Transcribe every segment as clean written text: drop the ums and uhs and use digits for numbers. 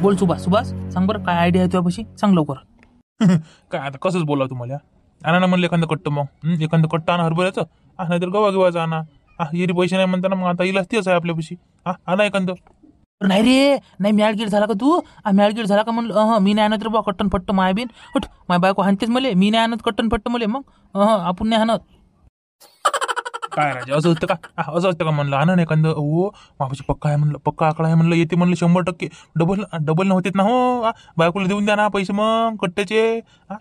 बोल सुभाष सुभाष सांग बरं काय आयडिया आहे तुझ्यापाशी सांग लवकर. काय आता कसंच बोला तुम्हाला. आणा ना म्हणलं एखादं कट्ट, मग एखादं कट्ट आणा हरभऱ्याचं. नाहीतर गव्हा गिवाचं आणा. येरी पैसे नाही म्हणताना मग आता इलाज तेच आहे आपल्यापाशी. आणा एखादं. नाही रे नाही मॅळगीड झाला का तू. मॅळगीड झाला का म्हणलं मी नाही आणत रे बा कट्टन फट्ट मायाबीन. उठ माय बायको हाणतेच मले. मी नाही आणत कट्टन फट्ट मले. मग आपण नाही आणत. काय राजा असं होतं का. असं असतं का म्हणलं. आणा ना एखादं. हो मापाशी पक्का आहे म्हणलं. पक्का आकडा आहे म्हणलं. येते म्हणलं 100%. डबल नव्हतेत ना. हो बायकोला देऊन द्या ना पैसे मग कट्ट्याचे.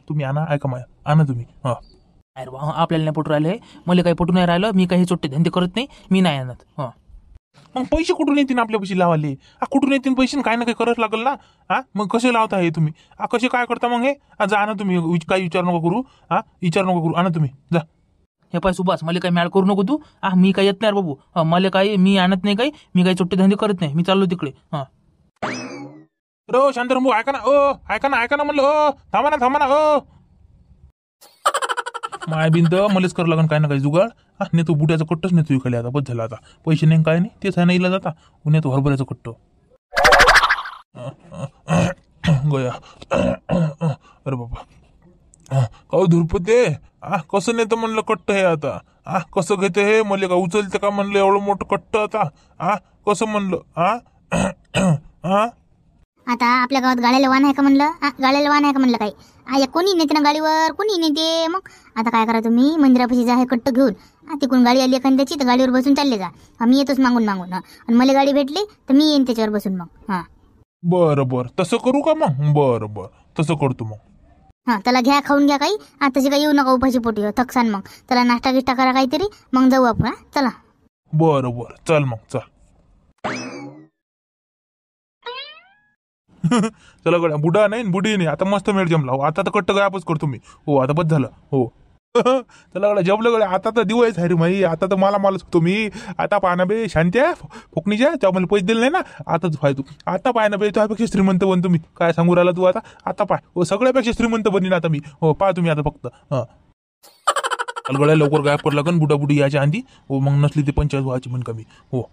तुम्ही आणा. ऐका माया आणा तुम्ही. अरे बा आपल्याला नाही पटू राहिले. मला काही पटू नाही राहिलं. मी काही चोट्टे धंदे करत नाही. मी नाही आणत. मग पैसे कुठून येतील आपल्यापाशी लावाले. कुठून येतील पैसे. काय ना काही करत लागल ना. मग कसे लावता हे तुम्ही. कसे काय करता मग हे. जा आणा तुम्ही. काही विचार नको करू. विचार नको करू. आणा तुम्ही जा. हे पाय सुभाष मला काही मॅळ करू नको तू. मी काही येत नाही रे बाबू. मला काही मी आणत नाही काही. मी काही चोट्टे धंदे करत नाही. मी चाललो तिकडे. रो शांताराम भाऊ ऐका ना. ऐका ना म्हणलं. थांबा ना. माय बिन तर मलाच करावं लागेल काय ना काही जुगाड. नाही तू बुड्याचं कट्टच नाही तू खाली. आता बस झाला. आता पैसे नाही काय नाही. तेच आहे ना इला जाता. उन्हा तू हरभऱ्याचं कट्ट गया. अरे बाबा का धुरपते. कसं नेतं म्हणलं कट्ट हे आता. कसं घेते हे. मला का उचलते का म्हणलं एवढं मोठं कट्ट आता. कसं म्हणलं. आता आपल्या गावात गाड्याला वाहन आहे का म्हणलं. गाड्याला वाहन आहे का म्हणलं काही. कोणी नेते ना गाडीवर. कोणी नेते. मग आता काय करा तुम्ही मंदिरापाशी जा हे कट्ट घेऊन. तिकडून गाडी आली एखाद्याची तर गाडीवर बसून चालले जा. मी येतोच मागून. आणि मला गाडी भेटली तर मी येईन त्याच्यावर बसून मग. बरं तसं करू का मग. बरं तसं करतो मग. त्याला घ्या खाऊन घ्या काही. तशी काही येऊ नका उपाशी पोटी. थकसान मग. त्याला नाश्ता गिष्टा करा काहीतरी. मग जाऊ आपण. चला. बरं चल मग चल. चला गड्या. बुडा नाही बुडी नाही. आता मस्त मेळ जमला. हो आता तर कट्ट गायबच करतो मी. हो आता बस झालं. हो चला गड्या जमलं गड्या. आता तर दिवाळीच आहे रे माई. आता तर मालच होतो मी. आता पाहा ना बे शांत्या फोकणीच्या तेव्हा मला पैसे दिले नाही ना. आताच पाय तू. आता पाय ना बे तुझ्यापेक्षा श्रीमंत बन तुम्ही. काय सांगू राहिला तू आता. आता पाय. हो सगळ्यापेक्षा श्रीमंत बनीन आता मी. हो पहा तुम्ही आता फक्त. चल गड्या लवकर गायब कर लागन. बुडी याच्या आधी. हो मग नसली ते 50 व्हायची म्हण कमी. हो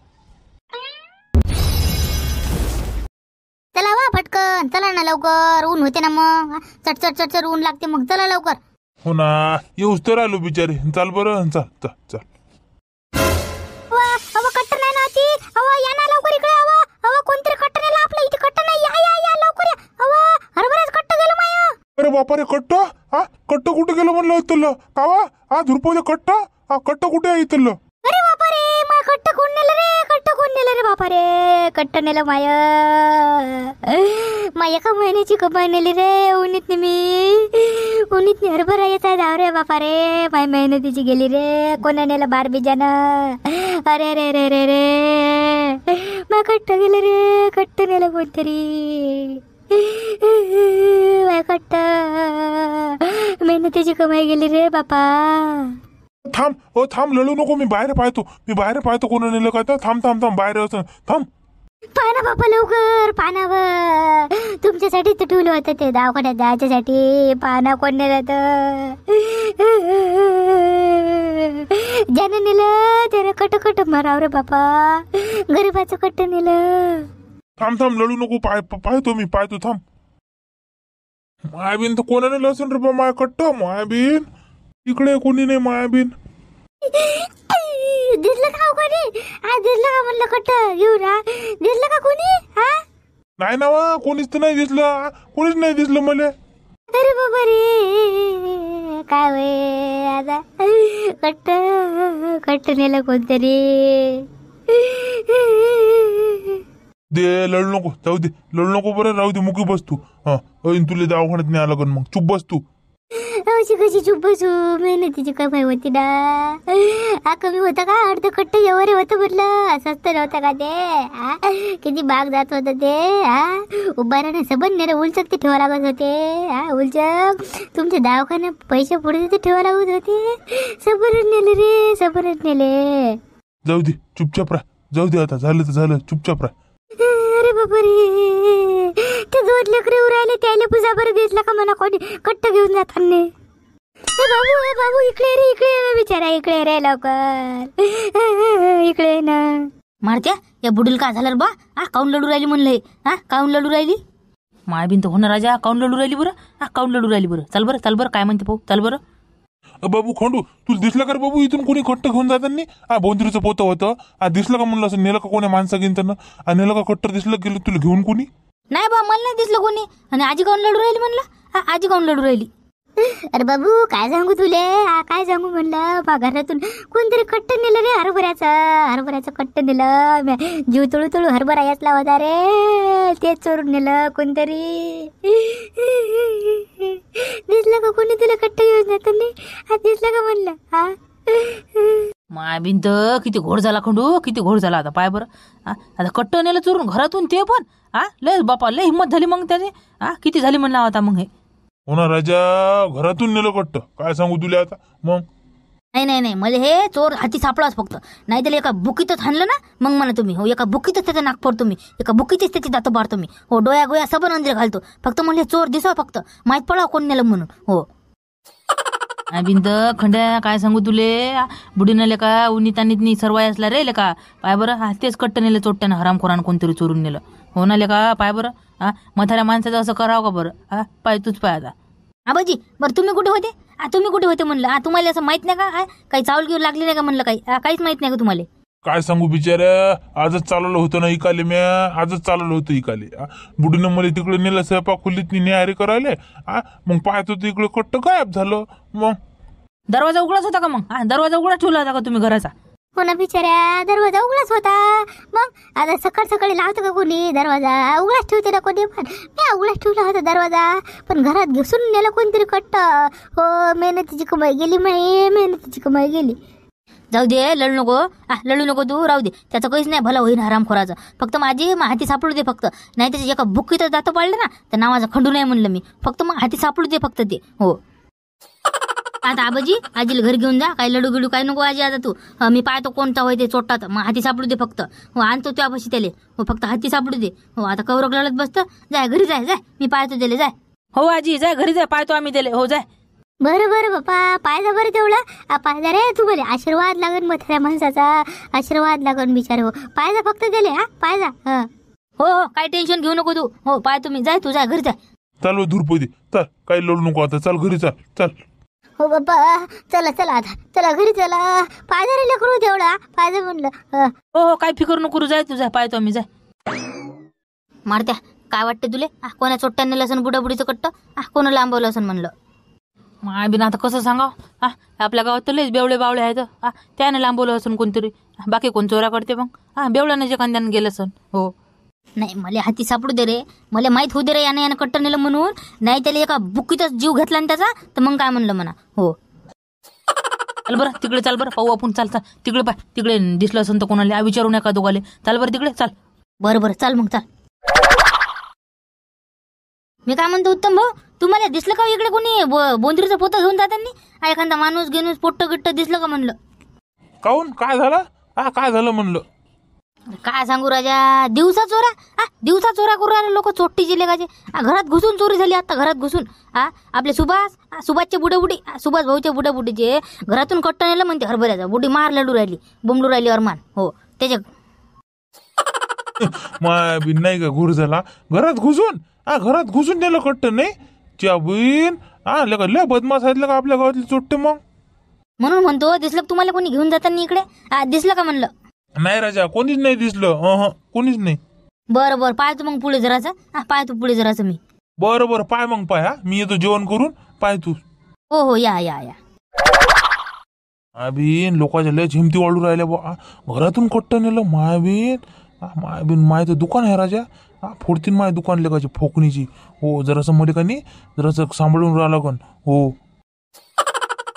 चला वा पटकन. चला ना लवकर. ऊन होते ना मग. चट ऊन लागते मग. चला लवकर. हो ना येऊच तर आलो बिचारे. चाल बरं चल. कट्ट नाही ना ती. या ना लवकर इकडे. कोणतरी कट्ट नेला आपल्या इथे. कट्ट नाही. या लवकर या. हरभऱ्याच कट्ट गेलं माय. अरे बापा रे कट्ट. कट्ट कुठे गेलं म्हणलं इथलं. कावा धुरपवले कट्ट. कट्ट कुठे आहे इथलं. अरे बापा रे माय कट्ट कोण नेलं रे. बापा रे कट्ट नेलं माय. एका महिन्याची कमाई नेली रे. उन्हीत हरभरा येत आहे. जाव रे बापा रे. माय मेहनतीची गेली रे. कोणा नेलं बार बिजानं. अरे रे रे रे रे माय कट्ट गेलं रे. कट्ट नेलं कोणतरी. माय कट्ट मेहनतीची कमाई गेली रे बापा. थांब लढू नको. मी बाहेर पाहतो कोण नेलं काय तर. थांब बाहेर असं थांब. पाना बापा लवकर. पानावर तुमच्यासाठी तर ठेवलं होतं ते दवाखान्यात जायच्यासाठी. पाना कोण नेलं तर. ज्यानं नेलं त्यानं कट माराव रे बापा. गरीबाचं कट्ट नेलं. थांब लढू नको. पाहतो थांब. मायाबीन तर कोणाने लसून रे बा. माय कट्ट मायाबीन इकडे कोणी नाही. मायाबीन दिसलं का कोणी. दिसलं का म्हणलं कट्ट घेऊन. दिसलं का कोणी. नाही ना कोणीच तर नाही दिसलं. कोणीच नाही दिसलं मला. अरे बाबा रे काय वे आता. कट्ट नेलं कोणतरी. दे लढू नको. जाऊ दे लढू नको. बरं राहू दे. मुकी बस तू. तुला दवाखान्यात न्याय लागन मग. चुप बस तू. कशी चुप बसू. मेहनतीची कमाई होती ना. कमी होतं का. अर्ध कट्ट एवढे होतं म्हटलं. स्वस्त नव्हतं का ते. किती बाग जात होतं ते. उभाराने सबन नेलं. उलचक ते ठेवा लागत होते. उलचक तुमच्या दवाखान्यात पैसे पुढे ते ठेवा लागत होते. सबरच नेले रे. सबरच नेले. जाऊ दे चुपचाप राह. जाऊ दे आता. झालं तर झालं. चुपचाप राह. अरे बाबा रे ते 2 लेकरे उरायले. त्याला पुजा बरं दिसला का म्हणा कोणी कट्ट घेऊन जाताना. बाबू इकडे रे बिचारा. इकडे रे लवकर. इकडे ना. मारत्या या बुडील का झालं बा. काऊन लढू राहिली म्हणलंय. काऊन लढू राहिली. माय बिन तर होणार राजा काऊन लढू राहिली बरं काऊन लढू राहिली बरं चाल बरं काय म्हणते पाहू चाल बरं. बाबू खंडू तुला दिसलं का रे बाबू इथून कोणी कट्ट घेऊन जाताना बोंदरीचं पोतं होतं दिसलं का म्हणलं असं नेलं का कोणी माणसं घेऊन त्यांना नेलं का कट्टर दिसलं गेलं तुला घेऊन कोणी. नाही बा मला नाही दिसलं कोणी. आणि आजी काऊन लढू राहिली म्हणलं आजी काऊन लढू राहिली. अरे बाबू काय सांगू तुले काय सांगू म्हणलं बा घरातून कोणतरी कट्ट नेलं रे हरभऱ्याचं कट्ट नेलं जीव तळू हरभरा याचला होता रे तेच चोरून नेलं कोणतरी. दिसलं का कोणी तुला कट्ट घेऊन जाताना दिसलं का म्हणलं माय बिन तर किती घोड झाला खंडू किती घोड झाला आता पाय बरं आता कट्ट नेलं चोरून घरातून ते पण लय बापा लय हिंमत झाली मग त्याने किती झाली म्हणला होता मग हे. हो ना राजा घरातून नेलं कट्ट काय सांगू तुला आता मग. नाही मला हे चोर हाती सापळाच फक्त नाही त्याला एका बुकीतच हाणलं ना मग म्हणा तुम्ही हो एका बुकीतच त्याचं नाक फोडतो मी एका बुकीतच त्याची दात पाडतो मी हो डोया गोया सबन अंदर घालतो फक्त म्हणले चोर दिसाव फक्त माहीत पडाव कोण नेलं म्हणून हो. बिंद खंड्या काय सांगू तुले बुडीनं लेका उन्नीतानीतनी सर्वाय असला रे लेका पाय बरं तेच कट्ट नेलं चोट्ट्यानं हरामखोरानं कोणतरी चोरून नेलं हो ना लेका पाय बरं म्हाताऱ्या माणसाचं असं करावं का बरं पाय तूच पाय आता. आबाजी बरं तुम्ही कुठे होते म्हणलं तुम्हाला असं माहित नाही का काही चावल घेऊन लागली नाही का म्हणलं काहीच माहित नाही का तुम्हाला. काय सांगू बिचाऱ्या आजच चालवलं होतं ना इकाले आजच चालवलं होतं इकाले बुडीनं मला तिकडे नेलं स्वयंपाक खोलीत न्याहारी करायले मग पाहतो तिकडे कट्ट गायब झालं. मग दरवाजा उघडाच होता का मग दरवाजा उघडा ठेवला होता का तुम्ही घराचा. हो ना बिचाऱ्या दरवाजा उघडाच होता मग आता सकाळी लावतं का कोणी दरवाजा उघडाच ठेवते ना कोणी पण मी उघडाच ठेवला होता दरवाजा पण घरात घुसून नेलं कोणतरी कट्ट हो मेहनतीची कमाई गेली. जाऊ दे लढू नको तू राहू दे त्याचं काहीच नाही भला होईन हरामखोराचं फक्त माझी हाती सापडू दे फक्त नाही त्याची एका बुक्कीतच जातं पाडलं ना तर नावाचं खंडू नाही म्हणलं मी फक्त मग हाती सापडू दे फक्त ते हो. आता आबाजी आजीला घरी घेऊन जा काही लडू गिडू काही नको आजी आता तू मी पाहतो कोणता होय ते चोट्टात मग हाती सापडू दे फक्त हो आणतो त्यापाशी त्याले हो फक्त हाती सापडू दे हो आता कौरक लढत बसतं जाय घरी जाय मी पाहतो त्याले जाय. हो आजी जाय घरी जाय पाहतो आम्ही त्याले हो जाय. बरं बाप्पा पायजा बरं तेवढं पायजा रे तुम्हाला आशीर्वाद लागन म्हाताऱ्या माणसाचा आशीर्वाद लागन बिचारे हो पायजा फक्त दिले पायजा हो काही टेन्शन घेऊ नको तू हो पाय तुम्ही जाय तू जाय घरी जाय. चालू धुरपदी चल काही लढू नको आता चल घरी चल. हो बाप्पा चला आता चला घरी चला पायजा रे लेकरू तेवढा पायजा म्हणलं हो काय फिकर नको जाय तू जाय पाहतो आम्ही जाय. मारत्या काय वाटते तुले कोणा चोट्ट्याने लसन बुडाबुडीचं कट्ट कोणा लांबवलं असं म्हणलं. माय बिन आता कसं सांगा आपल्या गावात तर लयच बेवळे बावळे आहेत त्याने लांबवलं असून कोणतरी बाकी कोण चोरा करते मग बेवळ्याने जे कांद्यानं गेलं असन हो. नाही मला हाती सापडू दे रे मला माहित होऊ दे रे यानं कट्ट नेलं म्हणून नाही त्याला एका बुकीतच जीव घेतला ना त्याचा तर मग काय म्हणलं म्हणा हो. चाल बरं तिकडे चाल बरं पाहू आपण चाल तिकडे पाय तिकडे दिसलं असन तर कोणाला विचारू नका दोघाले चाल बरं तिकडे चाल. बरं चाल मग चाल. मी काय म्हणतो उत्तम भाऊ तुम्हाला दिसलं का इकडे कोणी बोंदरीचं पोतं घेऊन जाताना एखादा माणूस घेऊन पोट्ट गिट्ट दिसलं का म्हणलं. काऊन काय झालं म्हणलं. काय सांगू राजा दिवसा चोरा करू राहिले लोक चोट्टी जिल्ह्याचे घरात घुसून चोरी झाली आता घरात घुसून आपले सुभाषचे बुडे सुभाष भाऊचे बुडीचे घरातून कट्ट नेलं म्हणते हरभऱ्याचा बुडी मार लढू राहिली बोंबलू राहिली अरमान हो त्याच्या माय बिन नाही का घोर झाला घरात घुसून नेलं कट्ट नाही च्या बिन लय बदमाश आहेत का आपल्या गावातले चोट्टे मग म्हणून म्हणतो दिसलं तुम्हाला कोणी घेऊन जाताना इकडे दिसलं का म्हणलं. नाही राजा कोणीच नाही दिसलं कोणीच नाही. बरं पाहतो मग पुढे जराचं मी बरं पाय मग पाय मी येतो जेवण करून पाय तू हो या मायबीन लोकांच्या लय हिमती वाढू राहिल्या बा घरातून कट्ट नेलं मायबीन माय तर दुकान आहे राजा फोडतीन माय दुकान लेकाची फोकणीची हो जरासं मध्ये का नाही जरासं सांभाळून राहा लागन हो.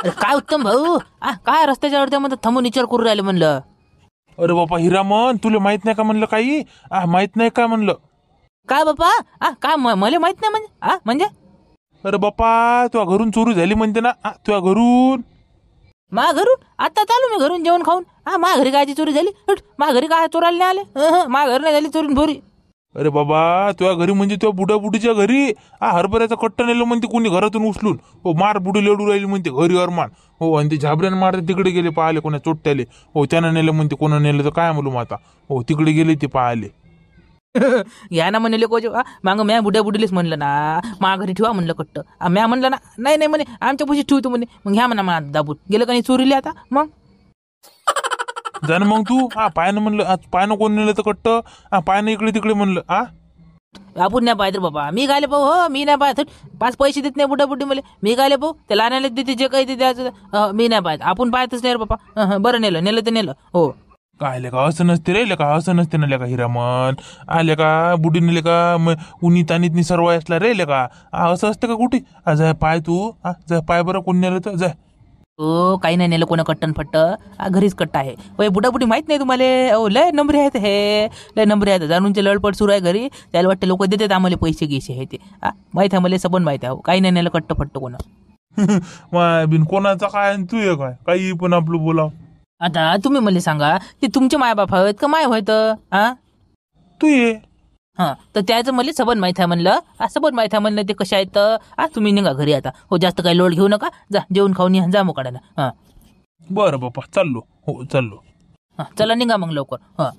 काय उत्तम भाऊ काय रस्त्याच्या अडत्यामध्ये थांबून विचार करू राहिले म्हणलं. अरे बापा हिरामन तुला माहित नाही का म्हणलं काही माहित नाही का म्हणलं. काय बापा काय मला माहित नाही म्हणजे अरे बापा तुझ्या घरून चोरी झाली म्हणते ना तुझ्या घरून मा घरून आता चालू मी घरून जेवण खाऊन मा घरी कायची चोरी झाली मा घरी काय चोरायला नाही आले मा घर नाही झाली चोरून भोरी. अरे बाबा तुझ्या घरी म्हणजे तुझ्या बुडाबुडीच्या घरी हरभऱ्याचा कट्ट नेलं म्हणते कोणी घरातून उचलून हो मार बुडी लढू राहिली म्हणते घरी अरमान हो आणि ते झाबऱ्यानं मारते तिकडे गेले पाहिले कोणा चोट्ट्याले हो त्यानं नेलं म्हणते कोणा नेलं तर काय म्हणू आता हो तिकडे गेले ते पाहिले. घ्या ना म्हणे लेको मागं म्या बुड्या बुडीलेच म्हणलं ना मा घरी ठेवा म्हणलं कट्ट म्या म्हणलं ना नाही नाही म्हणे आमच्या पैसे ठेवतो म्हणे मग घ्या म्हणा मला दाबून गेलं का नाही चोरीले आता मग जाण मग तू पायनं म्हणलं पायनं कोण नेलं तर कट्ट पायनं इकडे तिकडे म्हणलं आपण नाही पाहत रे बाबा मी गायले पाहू हो मी नाही पाहत 5 पैसे देत नाही बुड्या बुड्डी मला मी गायले पाहू त्या लहानाला देते जे काही ते द्यायचं मी नाही पाहत आपण पाहतच नाही रे बाबा बरं नेलं तर नेलं हो काय का असं नसते रे का असं नसते ना का हिरामन आले का बुडी नेले का उन्ही तानीत सर्व असला रे का असं असतं का कुठे जाय पाय तू जाय पाय बरं कोण नेलं तर जाय हो काही नाही नेलं कोणा कट्टन फट्ट घरीच कट्टा आहे वय बुडा बुडी माहित नाही तुम्हाला ओ लय नंबरे आहेत हे लय नंबरे आहेत जाणूनचे लडपट सुरू आहे घरी त्याला वाटतं लोक देतात आम्हाला पैसे गिसे हे ते माहित आहे मला सबन माहित आहे हो काही नाही नेलं कट्ट फट्ट कोणा बिन कोणाचा काय आणि तू काय काही पण आपलं बोलाव आता तुम्ही मला सांगा ते तुमचे मायबाप आहेत का माय होय तर तू ये तर त्याचं मला सबन माहित आहे म्हणलं सबन माहित आहे म्हणलं ते कशा आहेत तुम्ही निघा घरी आता हो जास्त काही लोड घेऊ नका जा जेवण खाऊन या जा मोकाडानं बरं बाप्पा चाललो हो चाललो चला निघा मग लवकर